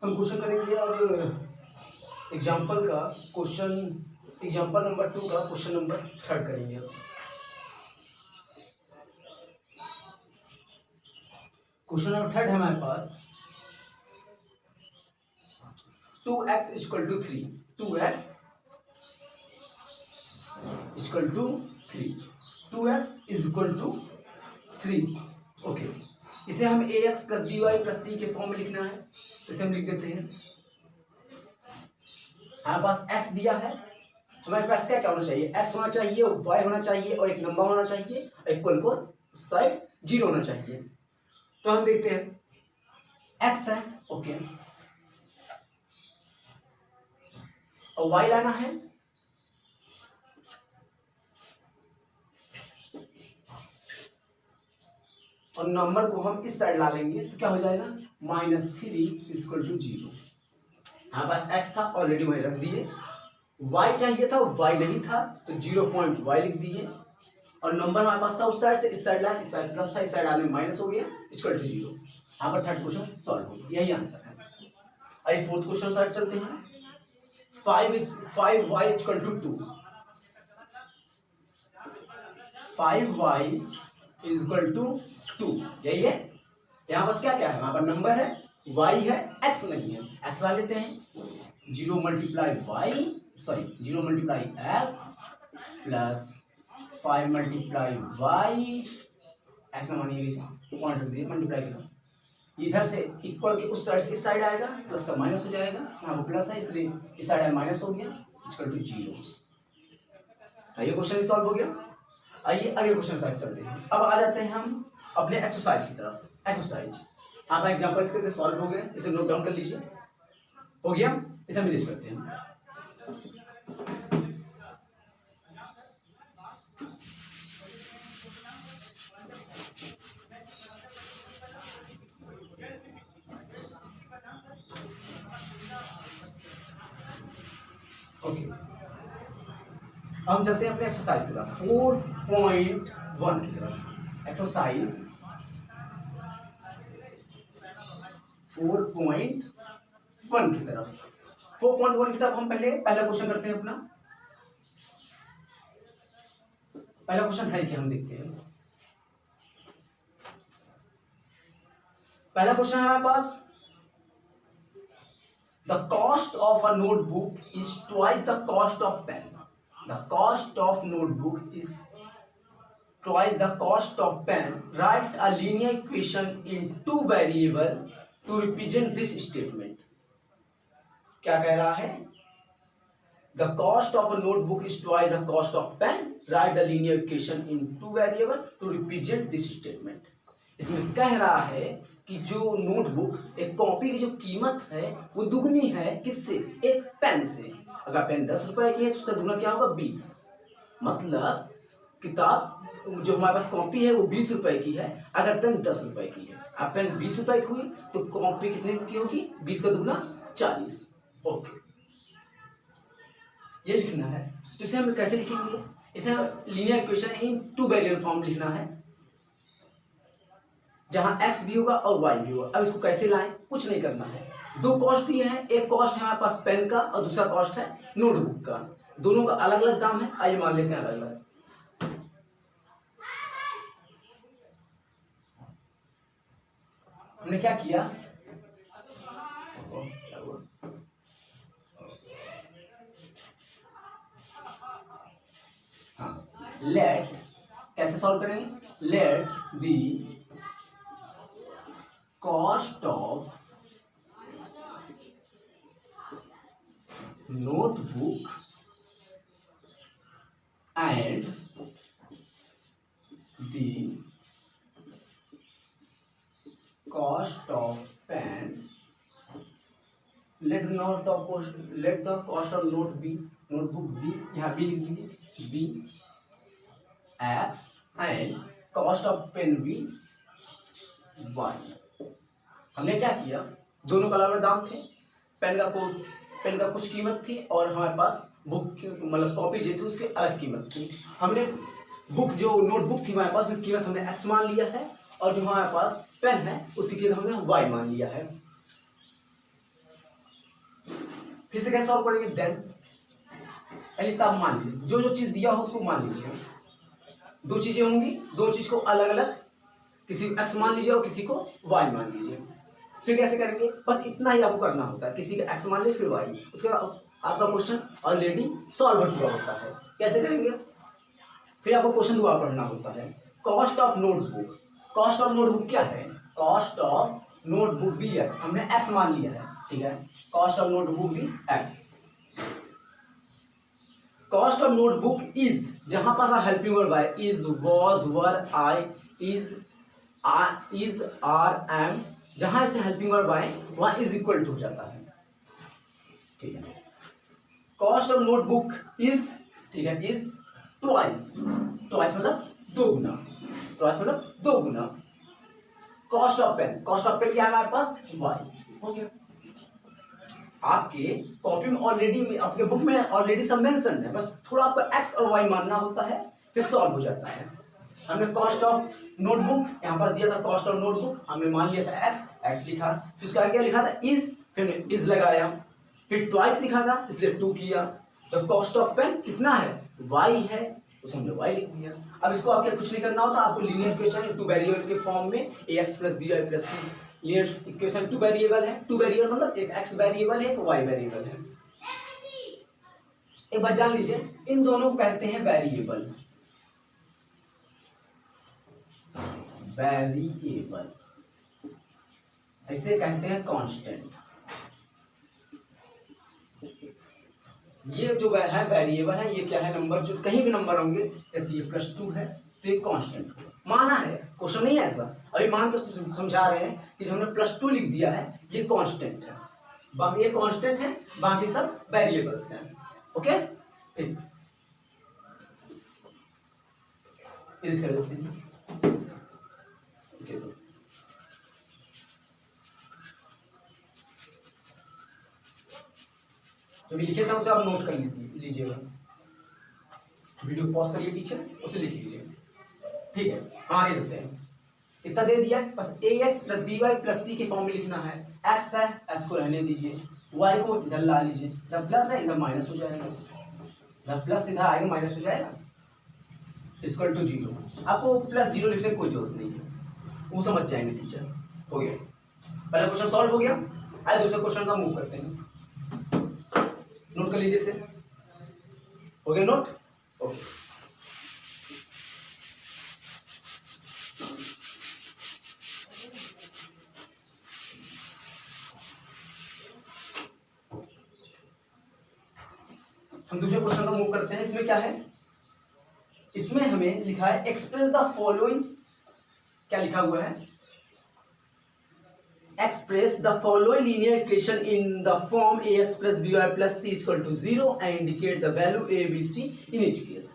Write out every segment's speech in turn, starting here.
हम क्वेश्चन करेंगे अब एग्जाम्पल का क्वेश्चन, एग्जाम्पल नंबर 2 का क्वेश्चन नंबर 3 करेंगे। क्वेश्चन नंबर 3 है हमारे पास 2x equal to 3, 2x equal to 3, 2x equal to 3। Okay, इसे हम ax plus b y plus c के फॉर्म में लिखना है, इसे हम लिख देते हैं। हमारे पास x दिया है, हमारे पास क्या क्या होना चाहिए, x होना चाहिए, y होना चाहिए और एक नंबर होना चाहिए, इक्वल को साइड 0 होना चाहिए। तो हम देखते हैं x है, ओके, और y लाना है, और नंबर को हम इस साइड ला लेंगे तो क्या हो जाएगा -3 इक्वल टू 0। हमारे पास x था ऑलरेडी वही रख दिए, y चाहिए था y नहीं था तो 0.y लिख दिए, और नंबर हमारे पास था उस साइड से इस साइड लाए, इस साइड प्लस था इस साइड आने माइनस हो गया इक्वल टू 0। यहाँ पर थर्ड क्वेश्चन सॉल्व हो गया, यही आंसर है। आइए फोर्थ क्वेश्चन साइड चलते हैं। 5y equal to 2, 5y equal to 2, यही है। यहाँ बस क्या क्या है, वहां पर नंबर है, y है, x नहीं है, x ला लेते हैं। 0 multiply x plus 5 multiply y, x ना मानिए पॉइंट रख दिए, मल्टीप्लाई किया, इधर से इक्वल के उस साइड से इस साइड आएगा, प्लस का माइनस हो जाएगा, यहाँ पर प्लस है इसलिए इस साइड माइनस हो गया इक्वल टू 0। ये क्वेश्चन सॉल्व हो गया। आइए अगले क्वेश्चन साइड चलते हैं। अब आ जाते हैं हम अपने एक्सरसाइज की तरफ। एक्सरसाइज आप एग्जांपल करके सॉल्व हो गए, इसे नोट डाउन कर लीजिए। हो गया, इसे हम लिस्ट करते हैं। ओके, हम चलते हैं अपने एक्सरसाइज की तरफ, 4.1 की तरफ। एक्सरसाइज 4.1 की तरफ। 4.1 की तरफ हम पहला क्वेश्चन करते हैं अपना। पहला क्वेश्चन है क्या, हम देखते हैं। पहला क्वेश्चन है हमारे पास, the cost of a notebook is twice the cost of pen. The cost of notebook is twice the cost of pen. Write a linear equation in 2 variable to represent this statement. क्या कह रहा है, the cost of a notebook is twice the cost of pen. Write the linear equation in 2 variable to represent this statement. इसमें कह रहा है कि जो नोटबुक, एक कॉपी की जो कीमत है वो दुगनी है किससे, एक पेन से। अगर पेन 10 रुपए की है तो उसका दुगना क्या होगा 20। मतलब किताब जो हमारे पास कॉपी है वो 20 रुपए की है, अगर पेन 10 रुपए की है। अब पेन 20 रुपए की हुई तो कॉपी कितने की होगी, 20 का दुगना 40। ओके, ये लिखना है। तो इसे हम कैसे लिखेंगे, इसे linear equation in 2 variable form लिखना है, जहां x भी होगा और y भी होगा। अब इसको कैसे लाएं, कुछ नहीं करना है। 2 कॉस्ट दिए हैं, एक कॉस्ट है हमारे पास पेन का और दूसरा कॉस्ट है नोटबुक का। दोनों का अलग अलग दाम है, आइए मान लेते हैं अलग अलग। हमने क्या किया, हाँ, लेट, कैसे सॉल्व करेंगे, let the cost of notebook and the cost of pen, let the cost of notebook be, यहाँ बी लिख दीजिए, be x and cost of pen be y. हमने क्या किया, दोनों का अलग अलग दाम थे, पेन का कुछ कीमत थी और हमारे पास बुक की मतलब कॉपी जो थी उसकी अलग कीमत थी। हमने बुक जो नोटबुक थी हमारे पास उसकी कीमत हमने x मान लिया है, और जो हमारे पास पेन है उसकी कीमत हमने y मान लिया है। फिर से कैसे सॉल्व करेंगे, देन पहले तब मान लीजिए जो जो चीज दिया हो उसको मान लीजिए, दो चीजें होंगी, दो चीज को अलग अलग किसी को x मान लीजिए और किसी को y मान लीजिए। फिर कैसे करेंगे, बस इतना ही आपको करना होता है, किसी का x मान लीजिए फिर y, उसके बाद आपका क्वेश्चन ऑलरेडी सॉल्व हो चुका होता है। कैसे करेंगे, फिर आपको क्वेश्चन दोबारा पढ़ना होता है। Cost of notebook, cost of notebook क्या है, कॉस्ट ऑफ नोटबुक भी x, हमने x मान लिया है, ठीक है, कॉस्ट ऑफ नोटबुक भी x। Cost of notebook is, जहां पास हेल्पिंग वर्ब है, is, was, were, I, is, are, am, जहां इसे हेल्पिंग वर्ब आए वहां इज इक्वल टू हो जाता है, ठीक है। कॉस्ट ऑफ नोटबुक इज, ठीक है, इज ट्वाइस, ट्वाइस मतलब दो गुना, ट्वाइस मतलब दो गुना। Cost of pen, cost of pen क्या है हमारे पास, वाई, हो गया। आपके कॉपी में ऑलरेडी, आपके बुक में ऑलरेडी सब मेंशन है, बस थोड़ा आपको एक्स और वाई मानना होता है, फिर सॉल्व हो जाता है। हमने कॉस्ट ऑफ नोटबुक यहाँ पास दिया था, कॉस्ट ऑफ नोटबुक हमने मान लिया था एक्स, एक्स लिखा, फिर उसका क्या लिखा था इज, फिर इज लगाया, फिर ट्वाइस लिखा था इसलिए टू किया। तो कॉस्ट ऑफ पेन कितना है, वाई है, उसे हमने वाई लिख दिया। अब इसको आपको कुछ नहीं करना होता, आपको लीनियर इक्वेशन टू वेरिएबल के फॉर्म में a x plus b y plus c, linear equation two variable है, टू वेरिएबल मतलब एक एक्स वेरिएबल है, एक वाई वेरिएबल है। एक बात जान लीजिए, इन दोनों को कहते हैं वेरिएबल, वेरिएबल ऐसे कहते हैं कांस्टेंट। ये जो है वेरिएबल है, ये क्या है, नंबर, जो कहीं भी नंबर होंगे, जैसे ये +2 है तो ये कांस्टेंट है, माना है, क्वेश्चन नहीं है ऐसा, अभी मान के समझा रहे हैं कि जो हमने +2 लिख दिया है ये कांस्टेंट है, बाकी ये कांस्टेंट है, बाकी सब वेरिएबल्स हैं, ओके, ठीक। इस कर देते हैं, जो भी लिखे था उसे आप नोट कर लीजिएगा, वीडियो पॉज करिए पीछे, उसे लिख लीजिए, ठीक है। हम आगे चलते हैं, कितना दे दिया, बस a x plus b y plus c के फॉर्म में लिखना है। एक्स है, एक्स को रहने दीजिए, वाई को इधर ला लीजिए, इधर प्लस है इधर माइनस हो जाएगा, इधर प्लस इधर आएगा माइनस हो जाएगा, इक्वल टू 0। आपको +0 लिखने की कोई जरूरत नहीं है, वो समझ जाएंगे टीचर। हो गया, पहला क्वेश्चन सॉल्व हो गया। आइए दूसरे क्वेश्चन का मूव करते हैं, नोट कर लीजिए इसे, हो गया नोट, ओके। हम दूसरे क्वेश्चन का मूव करते हैं, इसमें क्या है, इसमें हमें लिखा है एक्सप्रेस द फॉलोइंग, क्या लिखा हुआ है, express the following linear equation in the form a x plus b y plus c equal to 0 and indicate the value a b c in each case.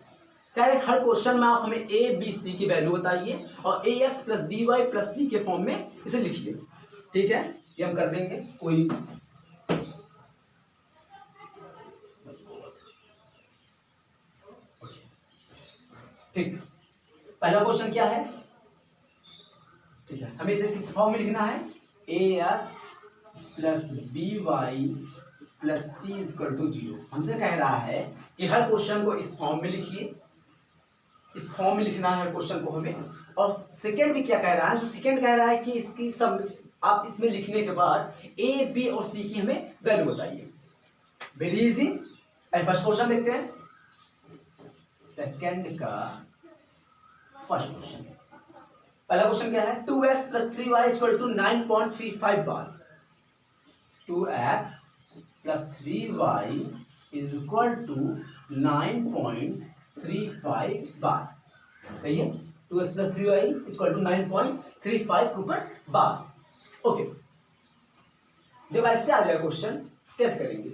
क्या है, हर क्वेश्चन में आप हमें ए b सी की वैल्यू बताइए और a x plus b y plus c के form में इसे लिखिए, ठीक है, ये हम कर देंगे, कोई ठीक। पहला क्वेश्चन क्या है, ठीक है, हमें इसे किस फॉर्म में लिखना है, a x plus b y plus c equal to 0। हमसे कह रहा है कि हर क्वेश्चन को इस फॉर्म में लिखिए, इस फॉर्म में लिखना है क्वेश्चन को हमें। और सेकंड भी क्या कह रहा है, जो सेकंड कह रहा है कि इसकी सब आप इसमें लिखने के बाद ए बी और सी की हमें वैल्यू बताइए। Very easy. फर्स्ट क्वेश्चन देखते हैं, सेकंड का फर्स्ट क्वेश्चन। पहला क्वेश्चन क्या है, 2x plus 3y equal to 9.35 बार, 2x plus 3y is equal to 9.35 बार, सही है, 2x plus 3y equal to 9.35 के ऊपर बार, ओके। जब ऐसे आ जाए क्वेश्चन कैसे करेंगे,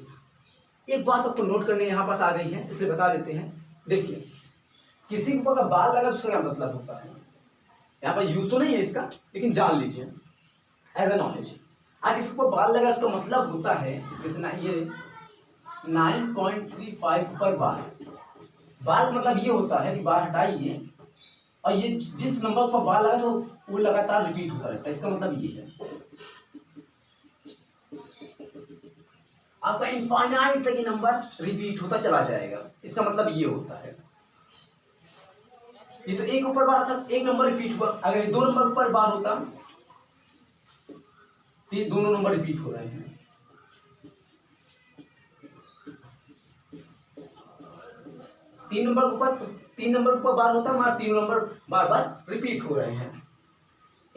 एक बात आपको नोट करने यहाँ पास आ गई है, इसलिए बता देते हैं। देखिए, किसी के ऊपर बाल लगा उसका क्या मतलब होता है, यहाँ पर यूज तो नहीं है इसका, लेकिन जान लीजिए एज ए नॉलेज। आज किसी को बाल लगा उसका मतलब होता है, जैसे ना ये 9.35 पर बार, बार का मतलब ये होता है कि बार हटाइए और ये जिस नंबर पर बार लगा तो वो लगातार रिपीट होता रहता है, इसका मतलब ये है। आपका इनफाइनाइट तक ये नंबर रिपीट होता चला जाएगा। इसका मतलब ये होता है, ये तो एक ऊपर बार था, एक नंबर रिपीट हुआ, अगर ये दो नंबर ऊपर बार होता तो ये दोनों नंबर रिपीट हो रहे हैं। तीन नंबर ऊपर बार होता है, हमारा तीन नंबर बार बार रिपीट हो रहे हैं।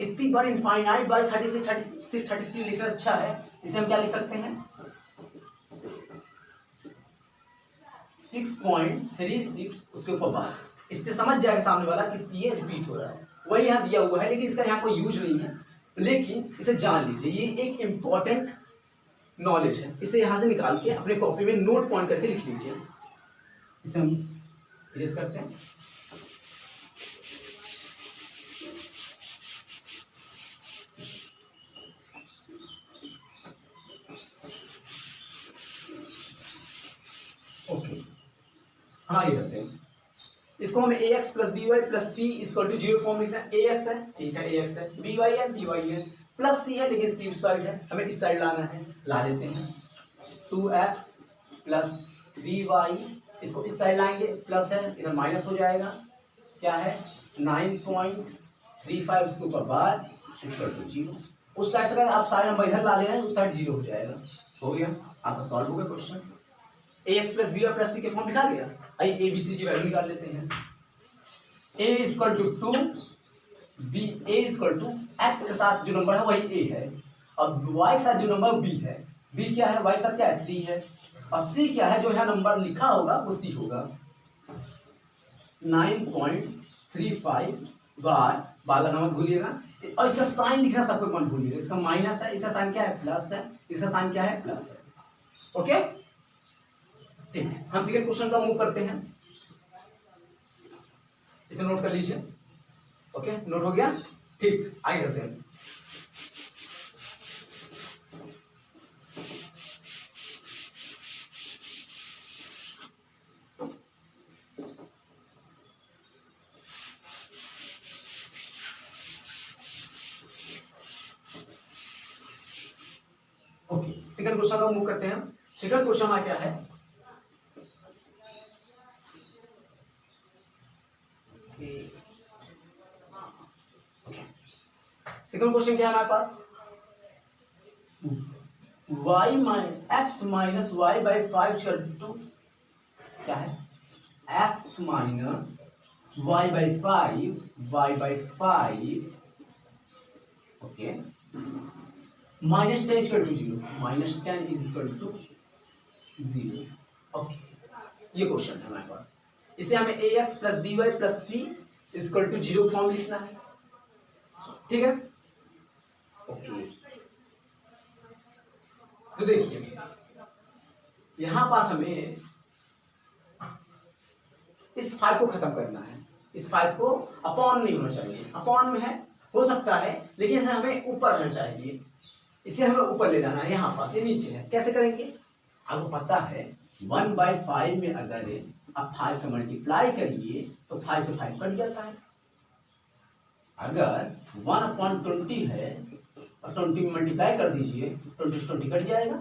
इतनी बार इनफाइनाइट बार 36 लिखना अच्छा है। इसे हम क्या लिख सकते हैं, 6.36 उसके ऊपर बार। इससे समझ जाएगा सामने वाला कि ये रिपीट हो रहा है। वही यहाँ दिया हुआ है, लेकिन इसका यहाँ कोई यूज नहीं है, लेकिन इसे जान लीजिए, ये एक इंपॉर्टेंट नॉलेज है। इसे यहाँ से निकाल के अपने कॉपी में नोट पॉइंट करके लिख लीजिए। इसे हम इरेज करते हैं। ओके, हाँ ये करते हैं। इसको हमें ax plus b y plus c equal to 0 form लिखना है। ax है, ठीक है, ax है, by है, प्लस सी है, लेकिन सी उस साइड है, हमें इस साइड लाना है, ला देते हैं। 2x प्लस by, इसको इस साइड लाएंगे, प्लस है, इधर माइनस हो जाएगा, क्या है 9.35 उसके ऊपर बार इक्वल टू 0। उस साइड से अगर आप सारे नंबर इधर ला ले रहे हैं, उस साइड 0 हो जाएगा। हो गया, आपका सॉल्व हो गया question. ax plus b y plus c के फॉर्म लिखा गया। आइए ए बी सी की वैल्यू निकाल लेते हैं। a equal to 2, b a equal to x के साथ जो नंबर है वही a है, और y के साथ जो नंबर b है, b क्या है, y के साथ क्या है 3 है, और c क्या है, जो यहाँ नंबर लिखा होगा वो c होगा। 9.35 बार लगाना मत भूलिएगा, और इसका साइन लिखना सबको मत भूलिएगा। इसका माइनस है, इसका साइन क्या है प्लस है, इसका साइन क्या है प्लस है। ओके, ठीक है, हम सेकंड क्वेश्चन का मूव करते हैं। इसे नोट कर लीजिए। ओके, नोट हो गया, ठीक, आगे करते हैं। ओके, सेकंड क्वेश्चन का मूव करते हैं। सेकंड क्वेश्चन में क्या है, सेकंड क्वेश्चन क्या है हमारे पास, x माइनस वाई बाई 5 टू क्या है, x minus y by 5 y by 5, okay, minus 10 equal to 0, minus 10 is equal to 0। Okay, ये क्वेश्चन है हमारे पास। इसे हमें ax plus b y plus c equal to 0 form लिखना है, ठीक है। ओके, तो देखिए यहां पास हमें इस 5 को खत्म करना है। इस 5 को अपॉन नहीं होना चाहिए, अपॉन में है, हो सकता है, लेकिन इसे हमें ऊपर रहना चाहिए। इसे हमें ऊपर ले जाना है, यहाँ पास ये नीचे है। कैसे करेंगे, आपको पता है 1/5 में अगर आप 5 का मल्टीप्लाई करिए तो 5 से 5 कट जाता है। अगर 1/20 है और 20 में मल्टीप्लाई कर दीजिए, 20 से 20 कट जाएगा।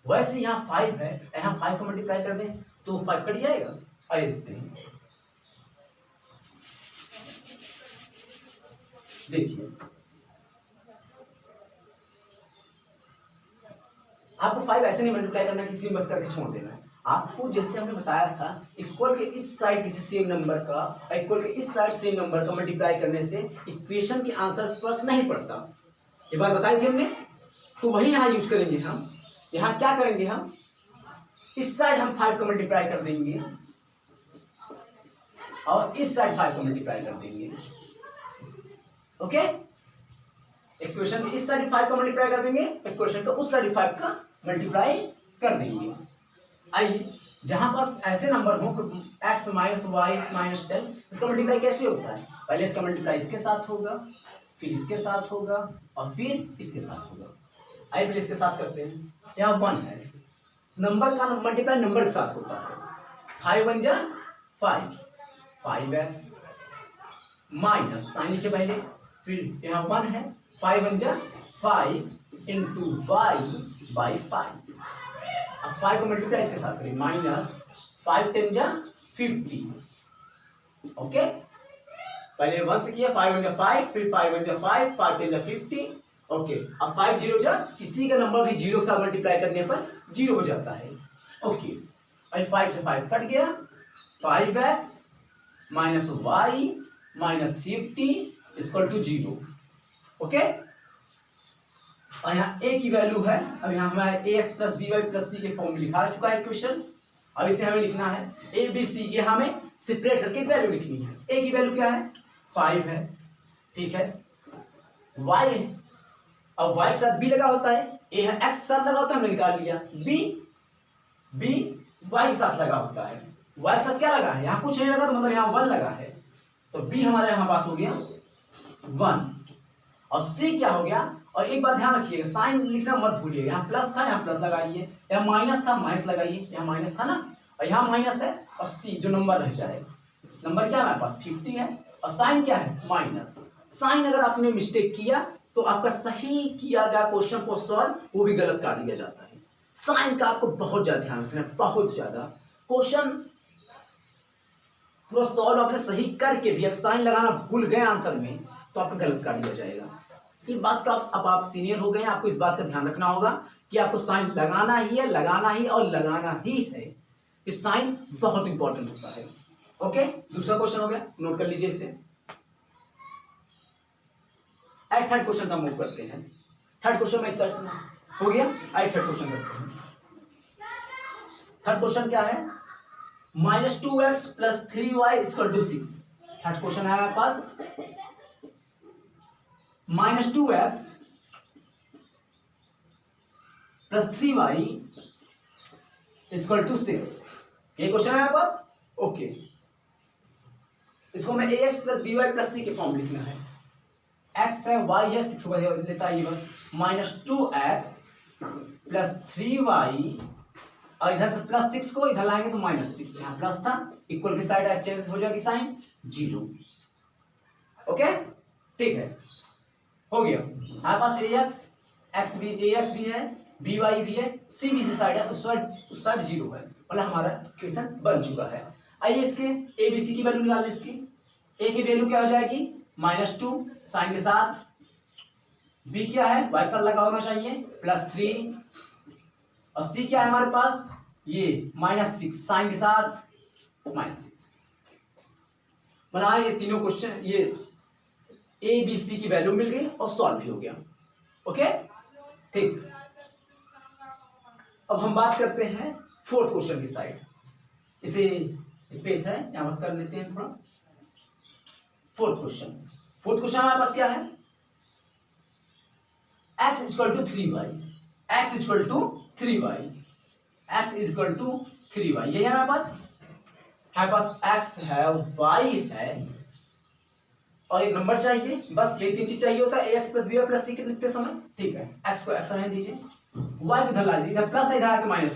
वैसे यहाँ 5 है, यहाँ 5 को मल्टीप्लाई कर दें तो 5 कट जाएगा। आइए देखते हैं, देखिए आपको 5 ऐसे नहीं मल्टीप्लाई करना, किसी बस करके छोड़ देना है। आपको जैसे हमने बताया था, इक्वल के इस साइड किसी सेम नंबर का और इक्वल के इस साइड सेम नंबर का मल्टीप्लाई करने से इक्वेशन के आंसर फर्क नहीं पड़ता। ये बात बताई थी हमने, तो वही यहाँ यूज करेंगे हम। यहाँ क्या करेंगे, हम इस साइड हम 5 का मल्टीप्लाई कर देंगे और इस साइड 5 का मल्टीप्लाई कर देंगे। ओके, इक्वेशन में इस साइड 5 का मल्टीप्लाई कर देंगे, इक्वेशन का उस साइड 5 का मल्टीप्लाई कर देंगे। आइए, जहां पास ऐसे नंबर हो x माइनस वाई माइनस 10, इसका मल्टीप्लाई कैसे होता है, पहले इसका मल्टीप्लाई इसके साथ होगा, फिर इसके साथ होगा और फिर इसके साथ होगा। आइए पहले इसके साथ करते हैं। यहाँ 1 है, नंबर का मल्टीप्लाई नंबर के साथ होता है। 5 1 जा 5, 5x माइनस साइन लिखे पहले, फिर यहाँ 1 है, 5 1 जा 5 इंटू y बाई 5, अब 5 को मल्टीप्लाई इसके साथ करें, माइनस 5 10 जा 50। ओके, पहले 1 से किया, 5 1 जा 5, फिर 5 1 जा 5, 5 10 जा 50। ओके, अब 5 0 जा, किसी का नंबर भी 0 के साथ मल्टीप्लाई करने पर 0 हो जाता है। ओके, अब 5 से 5 कट गया, 5x minus y minus 50 equal to 0। Okay, और यहाँ a की वैल्यू है, अब यहाँ हमारा ax plus b y plus c के फॉर्म में लिखा चुका है इक्वेशन। अब इसे हमें लिखना है a b c के, हमें सेपरेट करके वैल्यू लिखनी है। a की वैल्यू क्या है, 5 है, ठीक है। y, अब y के साथ b लगा होता है, a है x के साथ लगा होता है, हमने निकाल लिया। b y के साथ लगा होता है, y के साथ क्या लगा है, यहाँ कुछ नहीं लगा तो मतलब यहाँ 1 लगा है, तो b हमारे यहाँ पास हो गया 1। और c क्या हो गया, और एक बात ध्यान रखिएगा, साइन लिखना मत भूलिएगा, यहाँ प्लस था यहाँ प्लस लगाइए, यहाँ माइनस था माइनस लगाइए, यहाँ माइनस था ना और यहाँ माइनस है, और c जो नंबर रह जाए, नंबर क्या है हमारे पास 50 है, और साइन क्या है माइनस। साइन अगर आपने मिस्टेक किया तो आपका सही किया गया क्वेश्चन को सॉल्व वो भी गलत कर दिया जाता है। साइन का आपको बहुत ज्यादा ध्यान रखना है, बहुत ज्यादा। क्वेश्चन पूरा सॉल्व आपने सही करके भी अब साइन लगाना भूल गए आंसर में तो आपका गलत कर दिया जाएगा। इस बात का अब आप सीनियर हो गए हैं, आपको इस बात का ध्यान रखना होगा कि आपको साइन लगाना ही है, लगाना ही और लगाना ही है। इस साइन बहुत इंपॉर्टेंट होता है। ओके, दूसरा क्वेश्चन हो गया, नोट कर लीजिए इसे। थर्ड क्वेश्चन का मूव करते हैं। थर्ड क्वेश्चन में सर्च में हो गया, थर्ड क्वेश्चन करते हैं। थर्ड क्वेश्चन क्या है, -2x plus 3y equal to 6। Third question है हमारे पास -2x plus 3y equal to 6। ये क्वेश्चन है हमारे पास। ओके, इसको मैं ax plus by plus c के फॉर्म लिखना है। x है, y है, 6 लेता है ये बस, -2x प्लस 3y, और इधर से प्लस 6 को इधर लाएंगे तो -6, यहाँ प्लस था, इक्वल की साइड चेंज हो जाएगी साइन 0। ओके, ठीक है, हो गया हमारे पास ax भी है, by भी है, c भी साइड है, उस साइड 0 है, मतलब हमारा इक्वेशन बन चुका है। आइए इसके a b c की वैल्यू निकाल लें। इसकी a की वैल्यू क्या हो जाएगी, -2 साइन के साथ, b क्या है y साथ लगा होना चाहिए +3, और c क्या है हमारे पास ये -6 साइन के साथ -6। बना ये तीनों क्वेश्चन, ये a b c की वैल्यू मिल गई और सॉल्व भी हो गया। ओके, ठीक। अब हम बात करते हैं फोर्थ क्वेश्चन की साइड। इसे स्पेस है यहां बस कर लेते हैं थोड़ा। फोर्थ क्वेश्चन हमारे पास क्या है, x equal to 3y, x equal to 3y, x equal to 3y, ये है हमारे पास x है, y है, और एक नंबर चाहिए, बस ये तीन चीज चाहिए होता है ax plus B plus c के लिखते समय। ठीक है, x को x रहने दीजिए, y को इधर ला दीजिए, इधर प्लस है, इधर आके माइनस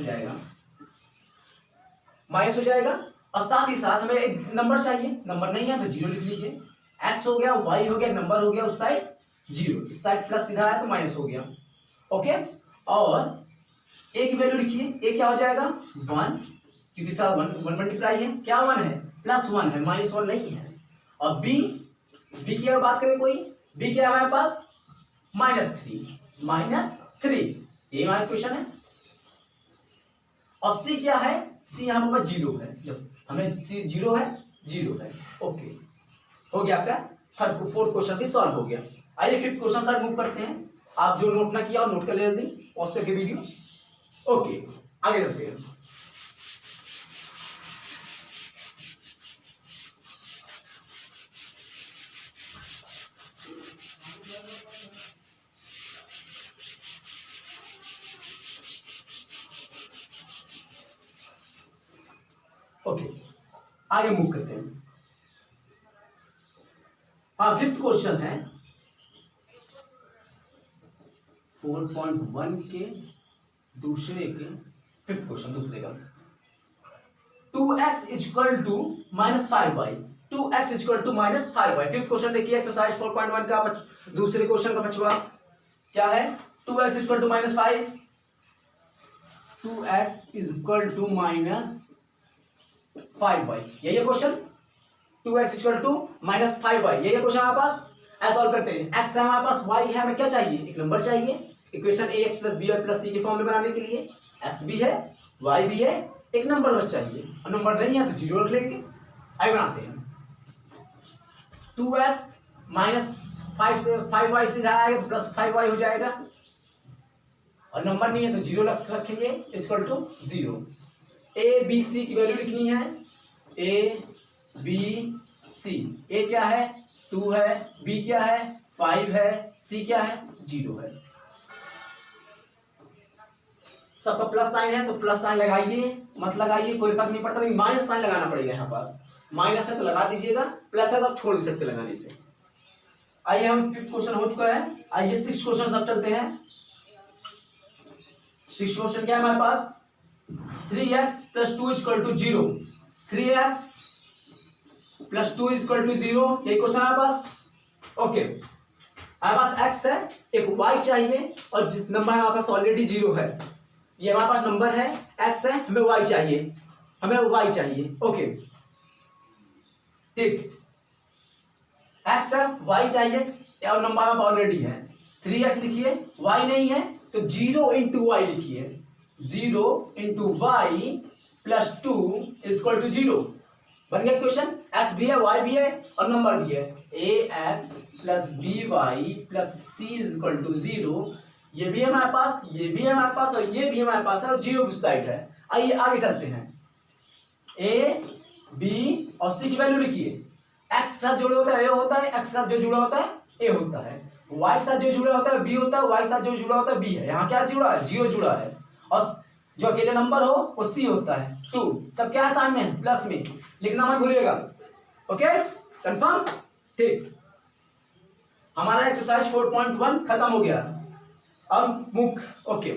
हो जाएगा, और साथ ही साथ हमें एक नंबर चाहिए, नंबर नहीं है तो 0 लिख लीजिए। x हो गया, y हो गया, नंबर हो गया, उस साइड 0, इस साइड प्लस इधर आया तो माइनस हो गया। ओके, और a की वैल्यू लिखिए, a क्या हो जाएगा 1, क्योंकि साथ 1 मल्टीप्लाई है, क्या 1 है +1 है, -1 नहीं है। और b की अगर बात करें कोई, b क्या है हमारे पास -3, ये हमारा क्वेश्चन है। और c क्या है, c यहाँ पर 0 है, जब हमें c 0 है। ओके, हो गया आपका फोर्थ क्वेश्चन भी सॉल्व हो गया। आइए फिफ्थ क्वेश्चन साइड मूव करते हैं। आप जो नोट ना किया और नोट कर ले जल्दी, पॉज करके वीडियो। ओके, आगे चलते हैं। ओके, आगे मूव करते हैं। हाँ, फिफ्थ क्वेश्चन है 4.1 के दूसरे का 2x equal to -5y, 2x equal to -5y। Fifth question देखिए, एक्सरसाइज 4.1 का दूसरे क्वेश्चन का बचवा क्या है, 2x equal to -5, 2x is equal to -5y, यही है question. 2x equal to -5y, यही है क्वेश्चन हमारे पास। ऐसा सॉल्व करते हैं। x है हमारे पास, y है, हमें क्या चाहिए, एक नंबर चाहिए। Equation ax plus b y plus c के फॉर्म में बनाने के लिए x भी है y भी है, एक नंबर बस चाहिए, और नंबर नहीं है तो जीरो रख लेंगे। आइए बनाते हैं। 2x -5 से 5y से इधर आएगा प्लस 5y हो जाएगा, और नंबर नहीं है तो जीरो रखेंगे, equal to 0। a b c की वैल्यू लिखनी है। a b c, a क्या है 2 है, b क्या है 5 है, c क्या है 0 है। सबका प्लस साइन है तो प्लस साइन लगाइए, मत लगाइए कोई फर्क नहीं पड़ता, लेकिन माइनस साइन लगाना पड़ेगा। यहाँ पास माइनस है तो लगा दीजिएगा, प्लस है तो आप छोड़ भी सकते लगाने से। आइए हम 5th क्वेश्चन हो चुका है। आइए 6th क्वेश्चन सब चलते हैं। 6th क्वेश्चन क्या है हमारे पास, 3x plus 2 equal to 0, 3x plus 2 equal to 0, यही क्वेश्चन हमारे पास। ओके, हमारे पास x है, एक y चाहिए, और नंबर हमारे पास ऑलरेडी 0 है। ये हमारे पास नंबर है, x है, हमें y चाहिए, हमें y चाहिए। ओके ठीक, x है y चाहिए, और नंबर हमारे पास ऑलरेडी है। 3x लिखिए, y नहीं है तो 0 इंटू वाई लिखिए, 0 into y plus 2 equal to 0। बन गया क्वेश्चन। x भी है, y भी है, और नंबर भी है। ax plus b y plus c equal to 0, ये भी है हमारे पास, ये भी है हमारे पास, और ये भी हमारे पास है, और 0 की साइड है। आइए आगे चलते हैं। a b और c की वैल्यू लिखिए। x के साथ जुड़े होता है a होता है, x के साथ जो जुड़ा होता है a होता है, y के साथ जो जुड़ा होता है b होता है, y के साथ जो जुड़ा होता है b है। यहाँ क्या जुड़ा है, 0 जुड़ा है, और जो अकेले नंबर हो वो c होता है। 2 सब क्या है सामने, प्लस में, लिखना मत भूलिएगा। ओके कंफर्म, ठीक। हमारा एक्सरसाइज 4.1 खत्म हो गया। अब मुख ओके